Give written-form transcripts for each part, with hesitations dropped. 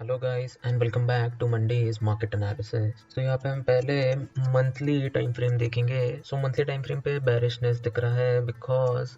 Hello guys and welcome back to Mandy's market analysis. तो यहाँ पे हम पहले मंथली टाइम फ्रेम देखेंगे। सो मंथली टाइम फ्रेम पे बेरिशनेस दिख रहा है because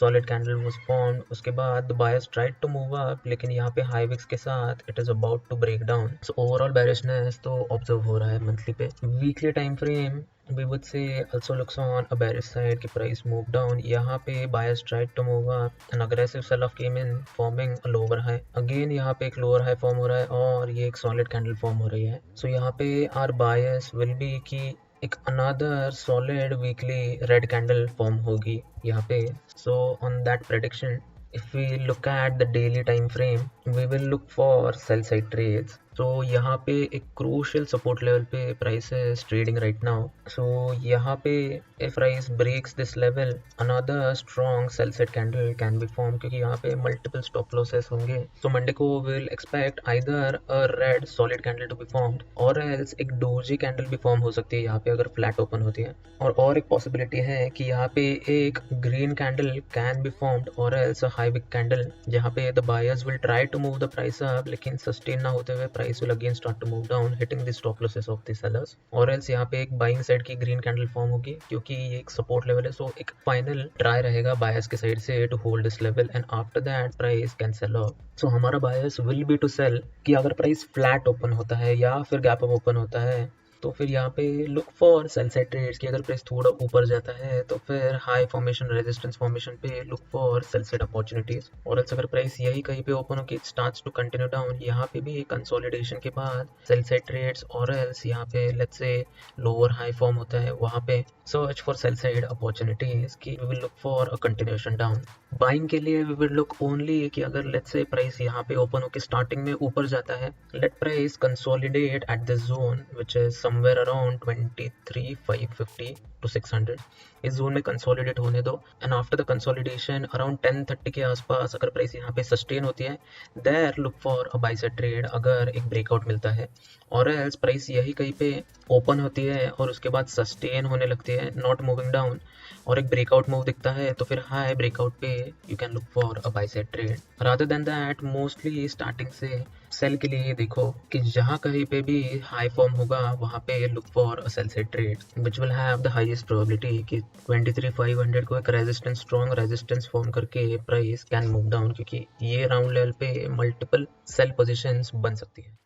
solid candle was formed. उसके बाद the buyers tried to move up, लेकिन यहाँ पे हाई विक्स के साथ it is about to break down. So overall bearishness तो ऑब्जर्व हो रहा है मंथली पे। Weekly time frame we would say also looks on a bearish side कि price move down। यहाँ पे buyers tried to move up, an aggressive sell off came in forming a lower high। again यहाँ पे एक lower high form हो रहा है और ये एक solid candle form हो रही है। so यहाँ पे our bias will be कि एक another solid weekly red candle form होगी यहाँ पे। so on that prediction, if we look at the daily time frame, we will look for sell side trades। तो यहाँ पे एक क्रूशियल सपोर्ट लेवल पे price is trading right now। so यहाँ पे if price breaks this level, another strong sell side candle can be formed क्योंकि यहाँ पे multiple stop losses होंगे। so मंडे को we'll expect either a red solid candle to be formed or else एक doji candle भी form हो सकती है यहाँ पे अगर flat open होती है। और एक possibility है कि यहाँ पे एक green candle can be formed or else a high wick candle जहाँ पे the buyers will try to move the price up, लेकिन sustain ना होते हुए price will again start to move down hitting the stop losses of the sellers। और else यहाँ पे एक बाइंग साइड की ग्रीन कैंडल फॉर्म होगी क्योंकि ये एक सपोर्ट लेवल है। सो एक फाइनल ट्राई रहेगा बायर्स के साइड से to hold this level and after that price can sell off. So हमारा buyers will be to sell कि अगर प्राइस फ्लैट ओपन होता है या फिर गैप अप ओपन होता है तो फिर यहाँ पे look for sell side trades कि अगर प्राइस थोड़ा ऊपर जाता है तो फिर हाई फॉर्मेशन रेजिस्टेंस फॉर्मेशन पे look for sell side opportunities. और एल्स अगर प्राइस यही कहीं पे ओपन होकर स्टार्ट्स टू कंटिन्यू डाउन, यहाँ पे भी कंसोलिडेशन के बाद सेल साइड ट्रेड्स और एल्स यहाँ पे let's say lower high form होता है वहाँ पे search for sell side opportunities कि we will look for a continuation down. Buying के लिए वी विल लुक ओनली कि अगर लेट्स से प्राइस यहाँ पे ओपन होकर स्टार्टिंग में ऊपर जाता है, late price consolidate at this zone which is somewhere around 23,550 to 600। इस जोन में कंसोलिडेट होने दो and after the consolidation around 1030 के आसपास अगर प्राइस यहाँ पे सस्टेन होती है there look for a buy side trade अगर एक ब्रेकआउट मिलता है। और एल्स प्राइस यही कहीं पे ओपन होती है और उसके बाद सस्टेन होने लगती है नॉट मूविंग डाउन और एक ब्रेकआउट मूव दिखता है तो फिर हाई ब्रेकआउट पे you can look for a buy side trade. Rather than that mostly starting से सेल के लिए देखो कि जहाँ कहीं पे भी हाई फॉर्म होगा वहाँ पे look for a sell side trade which will have the highest probability कि 23,500 को एक रेजिस्टेंस स्ट्रॉन्ग रेजिस्टेंस फॉर्म करके प्राइस कैन मूव डाउन क्योंकि ये राउंड लेवल पे मल्टीपल सेल पोजीशंस बन सकती है।